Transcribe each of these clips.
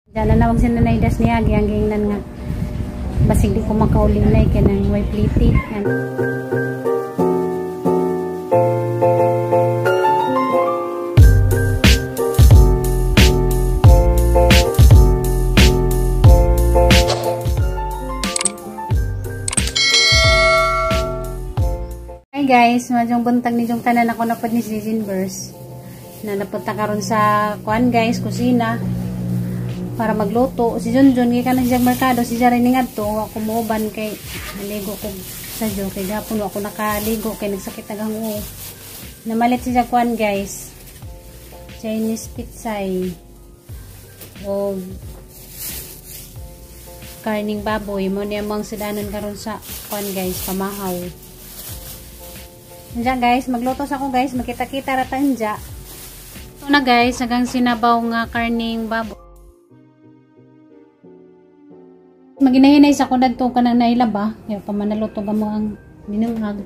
Dala na wag sinanay das niya ang gingnan nga. Basig di ko makauli na kanang way pliti. Guys, madyong buntag ni yung tanan ako napad ni Season Burst na napunta karon sa kuan guys, kusina para magluto. Si Junjun kay kanang siyang merkado, si Jara ning adto ako muuban kay naligo ko sa jo kay gapon ako nakaligo kay nagsakit agang uo. Namalit siya kuan guys, Chinese pitsay o karning baboy mo niya mang sidanon karon sa kuan guys, pamahaw. Diyan guys, magluto sa ako guys, makita-kita rata anja. Ito na guys, hanggang sinabaw nga karning baboy. Maginahinay sa ko dagto ka nang nailaba, kaya pamanaluto ka mo ang ninunghag.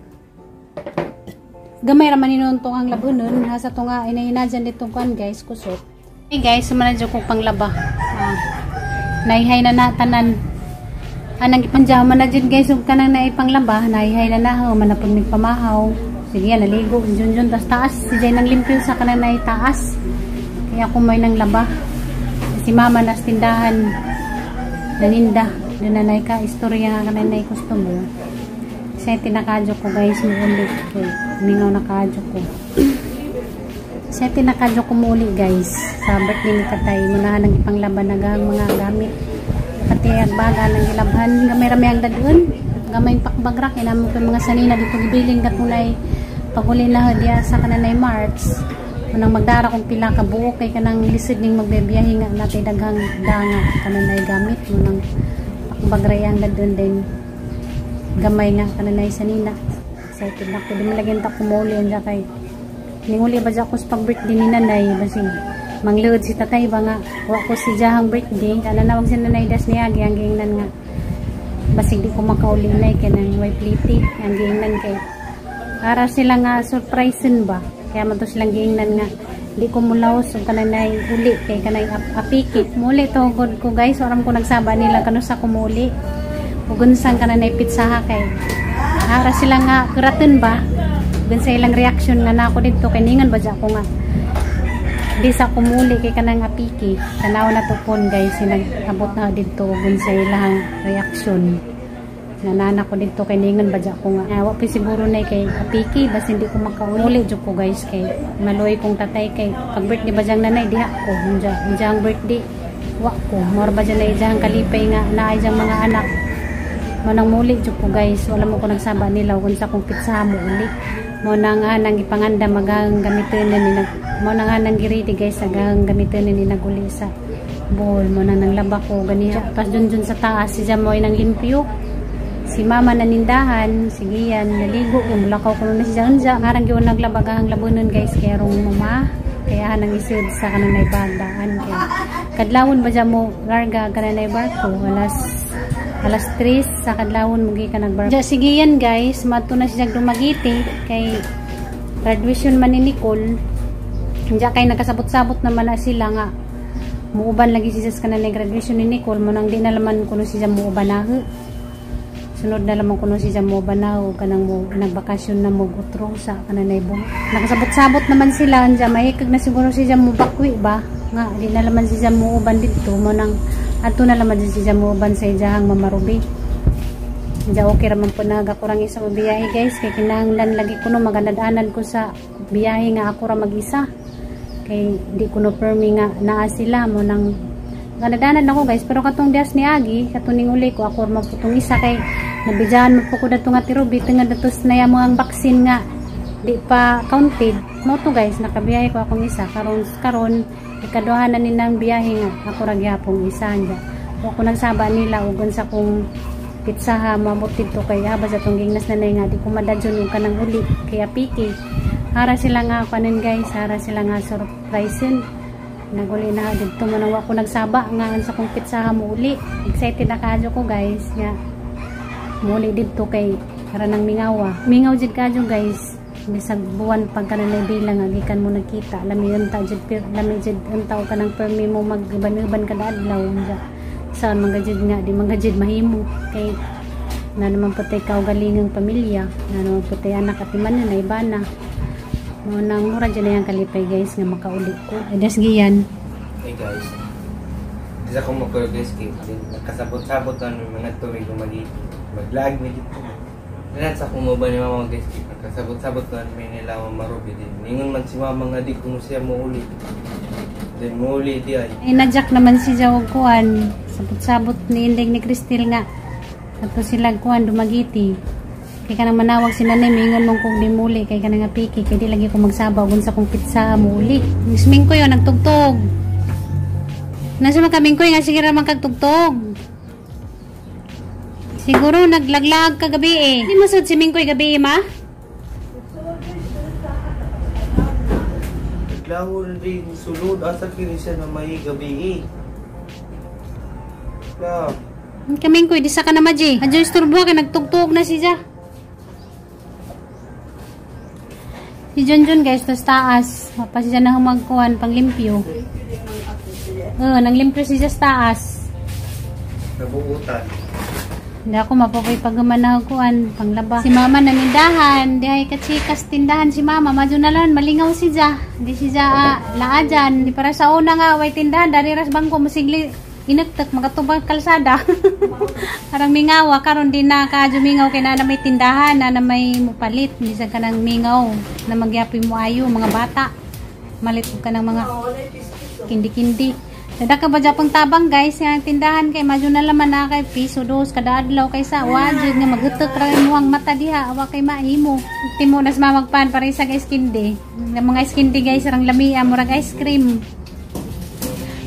Gamay raman ninunto ang labunon, hasa to nga inahinadyan dito kuan guys, kusot. Hey guys, sumanadyo kong panglaba. Naihay na natanan. Anang ipanjaw man na dyan guys, huwag ka nang naipanglaba, naihay na na, manapod mig pamahaw. Sige yan, naligo, Junjun, tas taas. Si Jay nang limpyo sa kanang na taas. Kaya ako may nang laba. Si mama nas tindahan. Naninda. Doon na ka, istorya nga kanang na customer. Kasi tinakadyo ko guys, muulit. Mingaw nakadyo ko. Kasi tinakadyo ko muli guys. Sa birthday ni Katay, munahan ng ipanglaban na mga gamit. Pati agbaga ng ilabhan. Gamay rami ang dadoon. Gamay pakbagrak. Inamo ko mga sanina dito gibiling katulay. Paguli na diya sa kananay March, manang magdara kong pila ka buok kay kanang lisod ning magbebiyahe nga natay daghang danga kananay gamit manang pakbagrayang dadon din gamay nga kananay sanina. Excited na ko dumalagyan ta kumuli anja kay ninguli ba ja ko sa pag-birthday ni nanay basig mangluod si tatay ba nga wa ko si jahang birthday kana nawag si nanay das niya ang gingnan nga basig di ko makauli na kanang way pliti ang gingnan kay para sila nga surprisein ba kaya man to silang giingnan nga di ko mulaos ug kanay uli kay kanay apiki muli to god ko guys oram ko nagsaba nila kanu sa kumuli ug unsang kanay pizza kay para sila nga kuraten ba ug sa ilang reaction nga nako didto kay ningan ba ko nga di sa kumuli kay kanang apiki tanaw na to pon guys sinag-abot na didto ug sa ilang reaction nanana ko dito kay ningan badya ko nga wa pa siguro na kay apiki bas hindi ko makauli jud ko guys kay maloy kong tatay kay pag birthday badyang nanay diha ko unjang birthday wa ko mor badya na ijang kalipay nga naay jang mga anak manang muli jud ko guys wala mo ko nagsaba nila unsa kong pizza mo uli mo nang nang ipanganda magang gamiton ni mo nang nang giridi guys agang gamiton ni naguli sa bowl mo nang laba ko ganiya pas Junjun sa taas si Jamoy nang limpyo. Si mama nanindahan, sige yan, naligo, yung mulakaw ko na siya unja. Ngarang yun naglabagahang labunon guys, kaya rong mama, kaya nang isid sa kanang naibagdaan. Kadlawon ba dyan mo, garga, kanang naibarko, alas 3, sa kadlawon mugi ka nagbarko. Sige yan guys, mato na siya dumagiti, kay graduation man ni Nicole, hindi kay nagkasabot-sabot naman na sila nga, muuban lagi siya sa kanang graduation ni Nicole, munang di nalaman kuno siya muuban na sunod na lamang kuno si Jamo banaw kanang mo nagbakasyon na mo utro sa kananay buhok nakasabot-sabot naman sila anja mahikag na siguro si Jamo bakwi ba nga di na laman si Jamo uban dito mo nang ato na laman si Jamo uban sa ijahang mamarubi anja okay raman po nagakurang isa mo biyahe guys kay kinahanglan lagi kuno maganadanan ko sa biyahe nga ako ra mag-isa kay di kuno permi nga naa sila mo nang ganadanan ako guys pero katong dias ni Agi katong uli ko ako maputong isa kay nabidyan mo po ko dato nga tirubi tungod datos na mo ang vaccine nga di pa counted mo to guys nakabiyahe ko akong isa karon ikaduha na ninang biyahe nga ako ra gyapon isa nya ako nagsaba nila ug unsa kong pizza ha mabutid to kay aba sa tong gingnas na nga di ko madadyon yung kanang uli kaya piki para sila nga kanin guys para sila nga surprisein naguli na dito mo nang ako nagsaba nga sa kong pizza mo uli excited na kadyo ko guys nga muli dito kay para nang mingaw jud kadyo guys bisag buwan pag ka na bilang agikan mo nakita lami yun ta jud lami jud untaw ka ng permi mo mag-iban-iban kada adlaw saan magajid nga di magajid mahimo kay na naman putay kaugalingang pamilya na naman putay anak at iman na iba na mo nang mura dyan na yung kalipay guys nga makauli ko ay das giyan. Hey guys, isa ko makuha guys kay nakasabot-sabot na mga tuloy mag-lag na dito. Yan sa kumuba ni mama guys, nakasabot-sabot na may nila marubi din. Ningon man si mama nga di kung siya mauli. Then mauli di ay. Ay najak naman si Jawag kuan, sabot-sabot ni Inday ni Cristel nga. Ato sila kuan dumagiti. Kay ka nang manawag si nanay, mingon mong kung di muli. Kay ka nang apiki, kay di lagi ko magsabaw kung sa kong pizza muli. Misming ko yun, nagtugtog. Nasa makaming ko nga sige ramang kagtugtog. Siguro naglaglag kagabi eh. Hindi mo sud si Mingkoy gabi ma? Naglahon rin sulod asa kini siya na may gabi eh. Love. Kaming ko, di sa ka na maji. Adyo isturbo ka, nagtugtog na siya. Si Junjun guys, tas taas. Pa siya na humagkuhan, pang limpyo. Nang limpyo siya sa taas. Nabuutan. Hindi ako mapapoy pag gumanahagkuhan, panglaba. Si mama nanindahan, di ay katsikas tindahan si mama. Madyo na lang, malingaw siya. Di siya laajan. Di para sa una nga, way tindahan, dari ras bangko, masigli. Inagtak, magatubang kalsada. Parang mingawa, karon din na kadyo mingaw kay na may tindahan, na may mupalit. Hindi sa ka ng mingaw, na magyapi mo ayo, mga bata. Malit ka ng mga kindi-kindi. Sada ka ba dyan tabang guys, yung tindahan kay madyo na laman na kay piso dos, kada adlaw kay sa wajud nga maghutok rin mo ang mata diha, awa kay maimo. Timo nas mamagpan para sa guys kindi. Mga kindi guys, sarang lamia, murag ice cream.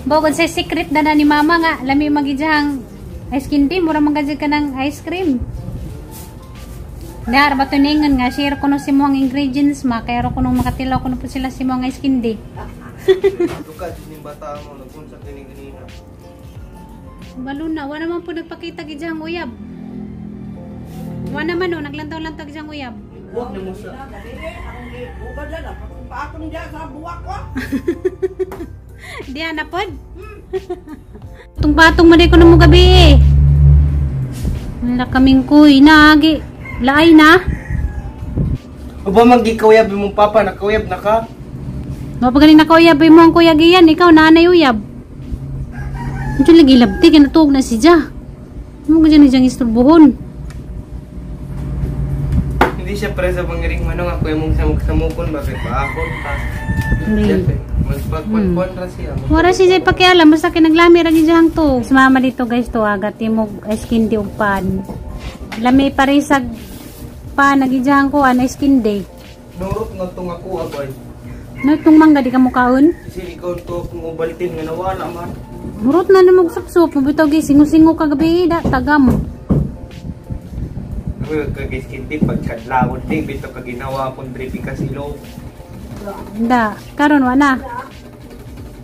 Bogod sa secret na ni mama nga, lami magijahang ice candy, mura magajig ka ng ice cream. Dahar ba ito ningon nga, share ko no si mo ang ingredients ma, kaya ko nung makatilaw ko no po sila si mo ang ice candy. Dukat ni bata mo, nagpunsa kini-ganina. Balo na, wala naman po nagpakita gijahang uyab. Wala naman o, naglantaw-lantaw gijahang uyab. Huwag na mo sa... Bukad na, paakong dyan sa buwak ko. Di na pod. Patong-patong mo di ko na mo gabi eh. Wala kaming kuy na agi. Laay na. Aba magikawayab mong papa, nakawayab na ka. Mapagaling nakawayab mo ang kuya giyan, ikaw nanay uyab. Medyo lagi labti, kinatuog na si Ja. Ano ko dyan ni Jang isturbuhon? Hindi siya presa pangiring manong ako yung mong samukon, bakit paakon ka? Hindi. Magpagpagpagpag siya. Wala si Jay pakialam, basta kinaglami ragi dyan to. Mas mama dito guys to, agat timog skin di upan. Lami parisag pa, nagidyahan ko, skin day. Nurot nga itong ako, abay. No, itong mangga di ka mukaon? Kasi ikaw ito kung ubaltin nga nawala man. Murot na namog sapsup, mabitaw guys, singo-singo kagabi, tagam. Kagiskin di, pagkadlawon di, bito ka ginawa kong dripping kasilo. Da, karon wala.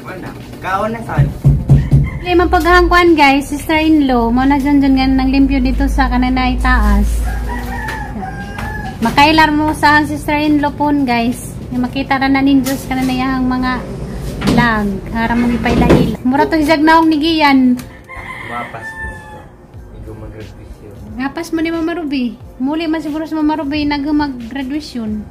Wala, kaon na saan? Limang paghangkuan guys, sister-in-law, mo na dyan nga ng limpyo dito sa kananay taas. Makailar mo sa sister-in-law po guys. Makita ra na ninjos kananayang mga vlog. Hara mo ipailaila. Mura to hijag na akong nigiyan. Mapas ko. Ikaw mag-graduation. Ngapas mo ni Mama Ruby. Muli man siguro sa Mama Ruby nag-graduation.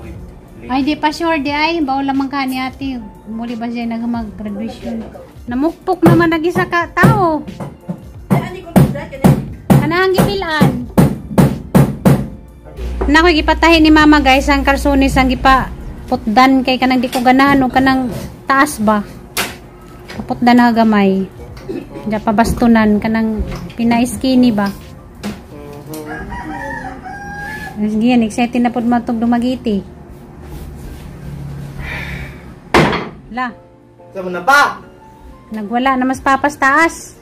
Wait. Ay, di pa sure, di ay. Bawa lamang ka ni ate. Muli ba siya nag-graduation? Namukpok naman nag-isa ka tao. Kanang gipilaan. Naku, gipatahin ni mama guys, ang karsonis, ang gipa putdan kay kanang di ko ganahan o kanang taas ba. Kaputdan na gamay. Diya pabastunan, kanang pinaiskini ba. Sige yan, excited na po matog dumagiti. La. Sama na pa! Nagwala na mas papas taas.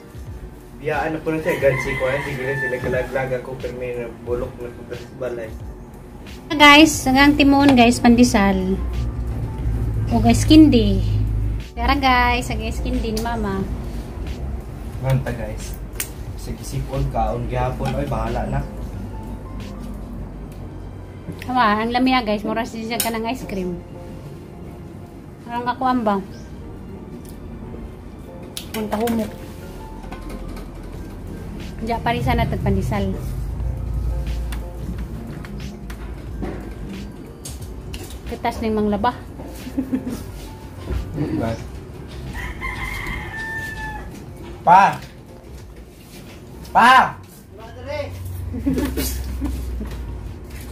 Biyaan na po na siya, gansi ko. Sige na sila kalaglag ako, pero may bulok na punta sa balay. Guys, hanggang timon guys, pandesal. O guys, kindi. Tara guys, ang guys, kindi ni mama. Manta guys. Sige sipon, kaon, gihapon. Oy, bahala na. Tama, ang lamia guys, mura siya ka ng ice cream. Ang ako ambang. Ang tahumok. Diya parisan at pandisal. Ketas ning manglaba. Pa! Pa!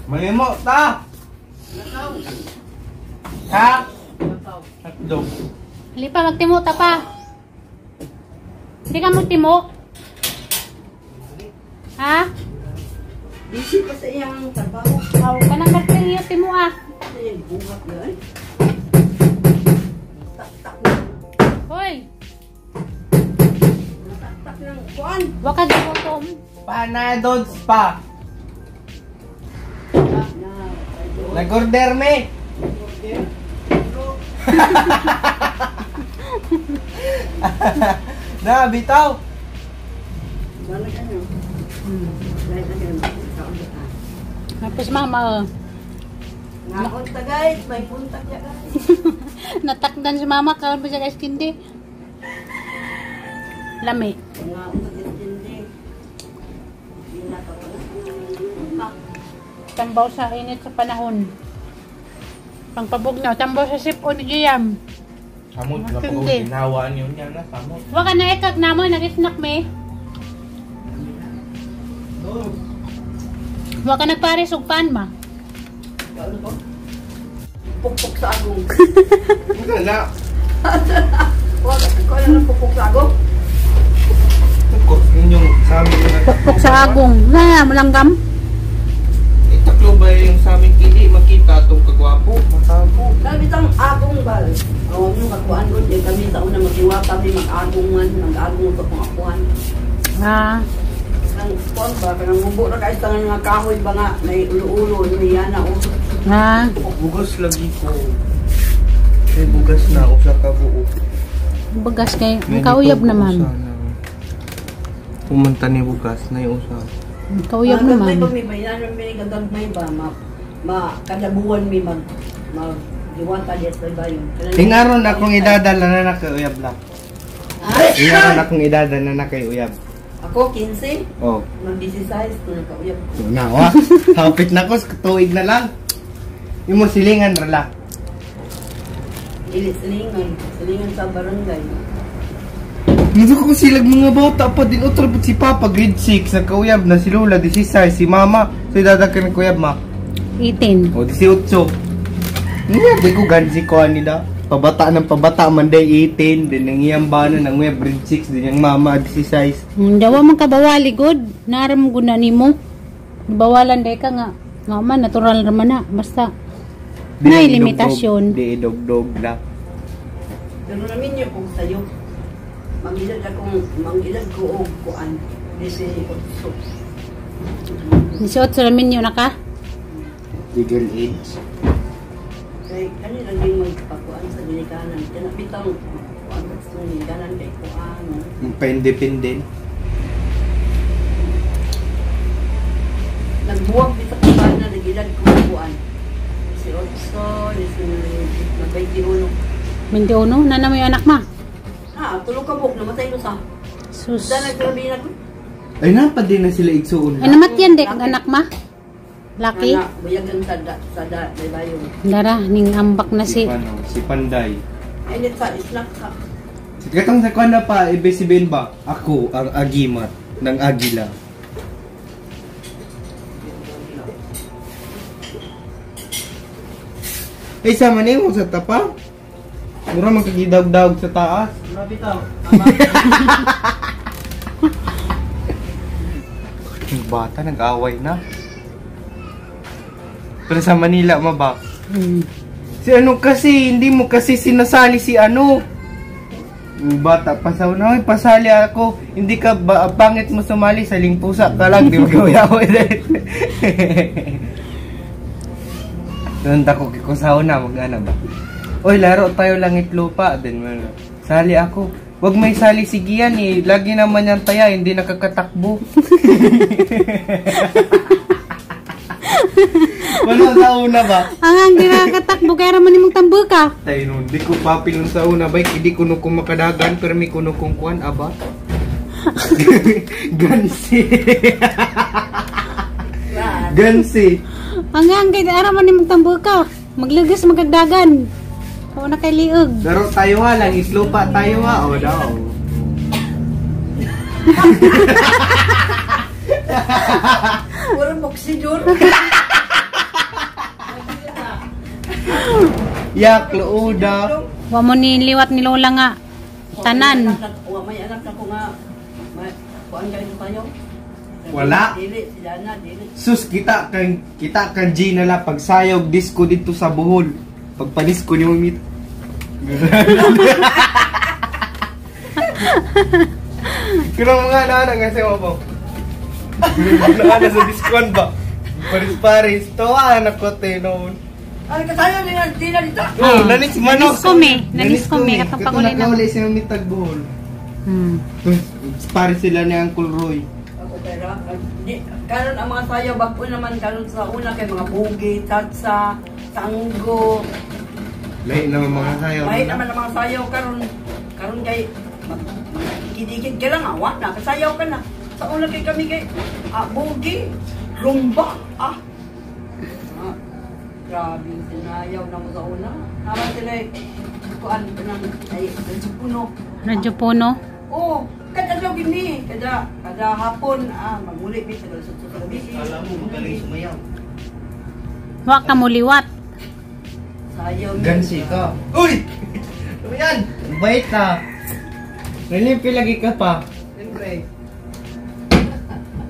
Malimo ta! Ha? Hotdog. Hali pa, magtimo ta pa. Hindi ka magtimo. Ha? Busy pa sa iyang trabaho. Wow, kanang magtimo timo ah. Ay, buhat na eh. Tak-tak Hoy, ng kuan. waka di mo tom. Panadol Spa. Nag-order me. Na, bitaw. Balik ano? Balik ano? Tapos mama, Nakon ta guys, may punta niya guys. natakdan si mama karon pa siya guys kindi. Lami. Nakon ta hindi. Tambaw sa init sa panahon. Pangpabugnaw, tambaw sa sipon ni Giyam. Samot na Hindi. pag ginawaan yun yan na samot. Waka na ikag na mo, nag-snack me. Waka nagpares og pan ma. Ano ko? Pukpok sa agong. Wala. Wag ko lang pukpok sa agong. Yun yung sa amin na. Pukpok sa agong. Na, malanggam. Itaklo ba yung sa amin kili makita itong kagwapo? Matabo. Sabi tang agong bal. O nung kakuan ko din kami sa una magiwata mi mag-agong man, mag-agong sa kung akuan. Ah, Nang kuan ba kanang mubo na kay tangan nga kahoy ba nga may ulo-ulo ni yana o. ah. Bugas lagi ko. May bugas na ako sa kabuo. Bagas kay, ang kauyab naman. Pumunta ni bugas na yung usa. Ang kauyab May naman. ba may bayaran may gadag may ba ma kada buwan mi mag giwata diet ba yun. Ingaron akong idadala na nakauyab lang. Ingaron akong idadala na kay uyab. Ako 15, Oh. mag-16 ko nakauyab. Nawa. Hapit na ko, tuig na lang. Yung mo silingan rala. Silingan sa barangay. Dito ko silag mga bata pa din. Otra po si Papa, grade 6. Nagkauyab na si Lola, 16. Si Mama, so idadag ka ng kuyab ma. 18. O, 18. Hindi ko gansi ko anida. Pabata ng pabata, Monday 18. Din ang iyang bana ng web, grade 6. Din yung Mama, 16. Dawa man ka bawali god. Naram gud na nimo. Bawalan day ka nga. Nga man natural raman na basta. May limitasyon. Di dog-dog na. Pero namin niyo kung sa'yo, mag-ilad ko o kuan. Disi otso. 18 ramin yun na ka. Legal age. Kaya kanina din magpakuan sa dinikanan. Kaya napitang kuan sa dinikanan kay kuan. Pa-independent. Nagbuwag dito sa kuan na nag-ilad ko kuan. Si otso, disi nag-21. 21 na mo yung anak ma. Tulog ka buk, namatay no sa. Sus. Sa nagsabi na ko. Ay, napad din na sila igsuon. Ay namatyan day kag anak ma. Laki. Anak, buyagan sa bayo. Dara ning ambak na si. Si Panday. Ay, sa snack ka. Katong sa kwan na pa, ibesiben ba? Ako, ang agimat ng agila. Ay, sama niyo sa tapa? Mura magkagidawg-dawg sa taas. Grabe tao. Yung bata, nag-away na. Pero sa Manila, maba? Si ano kasi, hindi mo kasi sinasali si ano. Yung bata, pasaw na, "Ay, pasali ako. Hindi ka ba, pangit mo sumali, saling pusa ka lang." Di mo gawin din. Doon ako kikusaw na, mag-ano ba? "Oy, laro tayo langit lupa." Then, sali ako. "Wag may sali si Gian eh. Lagi naman yan taya, hindi nakakatakbo." Wala sa una ba? Ang ginakatakbo kaya raman nimong tambo ka. Tayo nun, di ko papilon sa una ba? Hindi ko nung makadagan, pero may kuno kong kuhan, aba. Gansi. Gansi. Ang kaya raman nimong tambo ka. Maglagas magagdagan. Oo na kay liog. Pero tayo ha lang, islupa tayo ha. O daw. Walang oxygen. Yak, looda. Wa mo ni liwat ni Lola nga. Tanan. May anak na ko nga. Kuan kayo tayo. Wala. Dili, sila na, dili. Sus, kita kan G na lang pagsayog disco dito sa Bohol. Pagpanisko ni Mamit. Kaya mga anak kasi mo po. Mga sa discount ba? Paris-paris. Tawa anak ko noon. Ano ka tayo, di na dito? Oh, nanis manok. Nanis ko me. Katong pangulay na. Nakawali si Mamit Tagbohol. Paris sila ni Uncle Roy. Ako pero, karon ang mga sayaw, bago naman karon sa una kay mga bugi, tatsa, tango. Lahi naman mga sayaw. Lahi naman ang mga sayaw karon kay kidikid ka lang, awa na, kasayaw ka na. Sa una kay kami kay bugi, rumba, grabe, sinayaw na mo sa una. Naman sila kuan ka ng Radyo Puno. Radyo Puno? Oo, kada daw gini, kada hapon, magmuli sa gabi. Alam mo, magaling sumayaw. Wa ka mo liwat. Sayaw. Gansi ka. Uy! Ano yan? Bait na. Nalimpi lagi ka pa. Siyempre.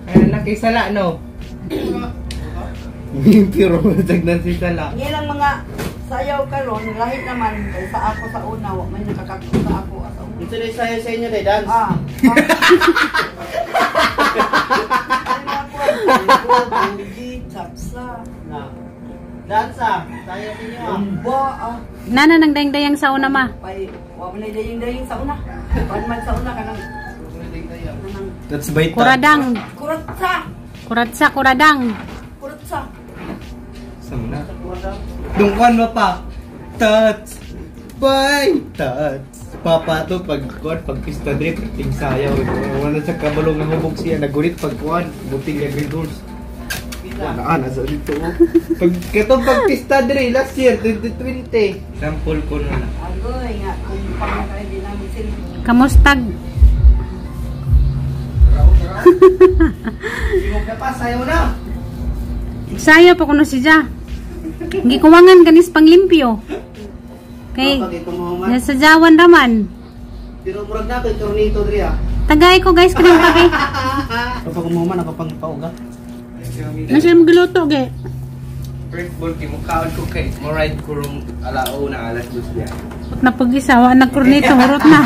Ay, nakisala, no? Pero matagnan si Sala. Ngayon ang mga sayaw karon, lahit naman, kay sa ako sa una, may nakakakto sa ako at una. Ito na sayo sa inyo, day dance. Dansa, tayo sa inyo. Rumba, Nana nang dayang-dayang sa una ma. Wala na dayang-dayang sa una. Panman sa una ka nang That's bait. Kuradang. kuratsa. Kuradang. Kuratsa. Sama na. Dungkan mo pa. Touch. Bye. Touch. Papa to pag pista drip ting sayaw. Wala sa kabalong nga hubog siya nagunit pag kuan buting nga green wala sa dito. Pag pista drip last year 2020. Sample ko na. Agoy nga kung pangakay din namin sila. Kamustag. Imog na pa sayaw na. Saya pa kuno siya. Gikuwangan kanis panglimpyo. Kay sa Jawan raman. Pero murag na kay tornito diri ah. Tagay ko guys kanang kay. Kapag kumuman ako pang pauga. Nasa magluto ge. First ball kay mukaon ko kay mo ride ko rum alauna alas 2 diya. Napag-isa wa nagkurnito hurot na.